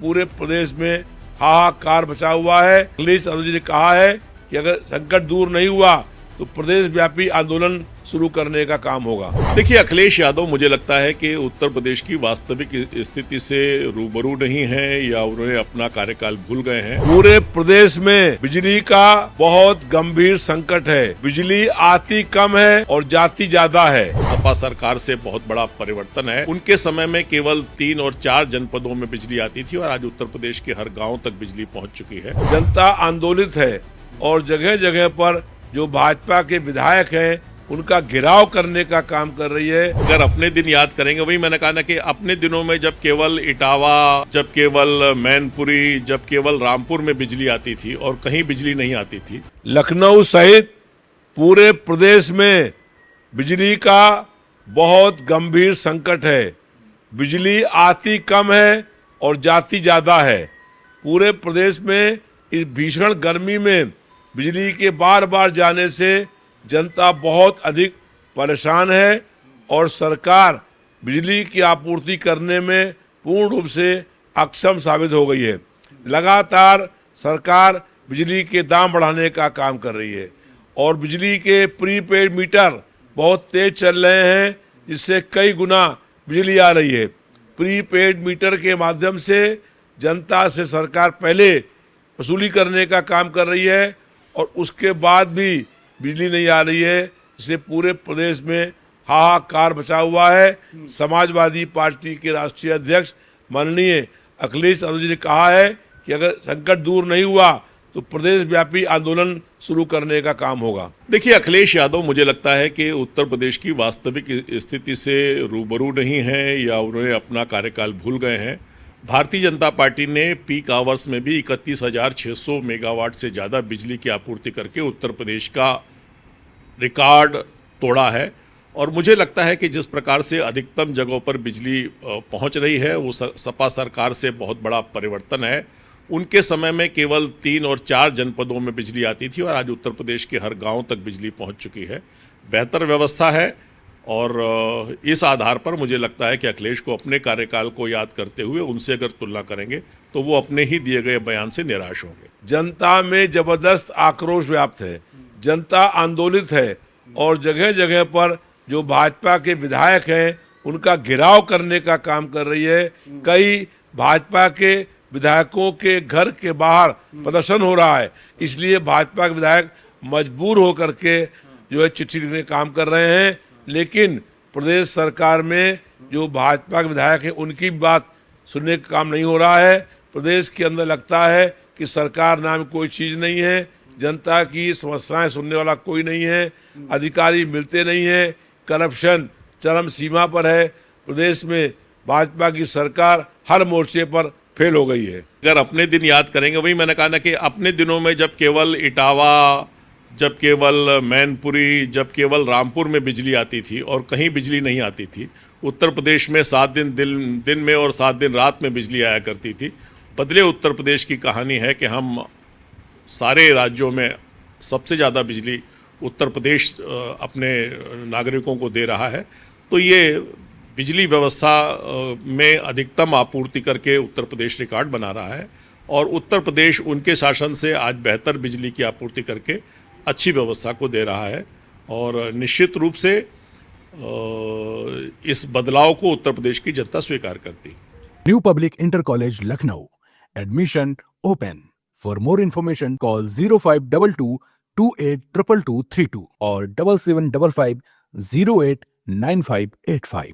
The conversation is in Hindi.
पूरे प्रदेश में हाहाकार मचा हुआ है। अखिलेश यादव जी ने कहा है कि अगर संकट दूर नहीं हुआ तो प्रदेश व्यापी आंदोलन शुरू करने का काम होगा। देखिए, अखिलेश यादव मुझे लगता है कि उत्तर प्रदेश की वास्तविक स्थिति से रूबरू नहीं है या उन्होंने अपना कार्यकाल भूल गए हैं। पूरे प्रदेश में बिजली का बहुत गंभीर संकट है। बिजली आती कम है और जाती ज्यादा है। सपा सरकार से बहुत बड़ा परिवर्तन है। उनके समय में केवल 3 और 4 जनपदों में बिजली आती थी और आज उत्तर प्रदेश के हर गाँव तक बिजली पहुँच चुकी है। जनता आंदोलित है और जगह जगह पर जो भाजपा के विधायक हैं उनका घेराव करने का काम कर रही है। अगर अपने दिन याद करेंगे, वही मैंने कहा ना कि अपने दिनों में जब केवल इटावा, जब केवल मैनपुरी, जब केवल रामपुर में बिजली आती थी और कहीं बिजली नहीं आती थी। लखनऊ सहित पूरे प्रदेश में बिजली का बहुत गंभीर संकट है। बिजली आती कम है और जाती ज्यादा है। पूरे प्रदेश में इस भीषण गर्मी में बिजली के बार बार जाने से जनता बहुत अधिक परेशान है और सरकार बिजली की आपूर्ति करने में पूर्ण रूप से अक्षम साबित हो गई है। लगातार सरकार बिजली के दाम बढ़ाने का काम कर रही है और बिजली के प्रीपेड मीटर बहुत तेज चल रहे हैं, जिससे कई गुना बिजली आ रही है। प्रीपेड मीटर के माध्यम से जनता से सरकार पहले वसूली करने का काम कर रही है और उसके बाद भी बिजली नहीं आ रही है, जिससे पूरे प्रदेश में हाहाकार मचा हुआ है। समाजवादी पार्टी के राष्ट्रीय अध्यक्ष माननीय अखिलेश यादव जी ने कहा है कि अगर संकट दूर नहीं हुआ तो प्रदेश व्यापी आंदोलन शुरू करने का काम होगा। देखिए, अखिलेश यादव मुझे लगता है कि उत्तर प्रदेश की वास्तविक स्थिति से रूबरू नहीं है या उन्होंने अपना कार्यकाल भूल गए हैं। भारतीय जनता पार्टी ने पीक आवर्स में भी 31,600 मेगावाट से ज़्यादा बिजली की आपूर्ति करके उत्तर प्रदेश का रिकॉर्ड तोड़ा है और मुझे लगता है कि जिस प्रकार से अधिकतम जगहों पर बिजली पहुंच रही है वो सपा सरकार से बहुत बड़ा परिवर्तन है। उनके समय में केवल 3 और 4 जनपदों में बिजली आती थी और आज उत्तर प्रदेश के हर गांव तक बिजली पहुंच चुकी है। बेहतर व्यवस्था है और इस आधार पर मुझे लगता है कि अखिलेश को अपने कार्यकाल को याद करते हुए उनसे अगर तुलना करेंगे तो वो अपने ही दिए गए बयान से निराश होंगे। जनता में जबरदस्त आक्रोश व्याप्त है। जनता आंदोलित है और जगह जगह पर जो भाजपा के विधायक हैं उनका घेराव करने का काम कर रही है। कई भाजपा के विधायकों के घर के बाहर प्रदर्शन हो रहा है, इसलिए भाजपा के विधायक मजबूर होकर के जो है चिट्ठी लिखने का काम कर रहे हैं। लेकिन प्रदेश सरकार में जो भाजपा के विधायक हैं उनकी बात सुनने का काम नहीं हो रहा है। प्रदेश के अंदर लगता है कि सरकार नाम कोई चीज़ नहीं है, जनता की समस्याएं सुनने वाला कोई नहीं है, अधिकारी मिलते नहीं हैं, करप्शन चरम सीमा पर है। प्रदेश में भाजपा की सरकार हर मोर्चे पर फेल हो गई है। अगर अपने दिन याद करेंगे, वही मैंने कहा ना कि अपने दिनों में जब केवल इटावा, जब केवल मैनपुरी, जब केवल रामपुर में बिजली आती थी और कहीं बिजली नहीं आती थी। उत्तर प्रदेश में 7 दिन में और 7 दिन रात में बिजली आया करती थी। बदले उत्तर प्रदेश की कहानी है कि हम सारे राज्यों में सबसे ज़्यादा बिजली उत्तर प्रदेश अपने नागरिकों को दे रहा है। तो ये बिजली व्यवस्था में अधिकतम आपूर्ति करके उत्तर प्रदेश रिकॉर्ड बना रहा है और उत्तर प्रदेश उनके शासन से आज बेहतर बिजली की आपूर्ति करके अच्छी व्यवस्था को दे रहा है और निश्चित रूप से इस बदलाव को उत्तर प्रदेश की जनता स्वीकार करती है। New public inter college Lucknow, admission open. For more information call 0522 282232 और 7755 089585।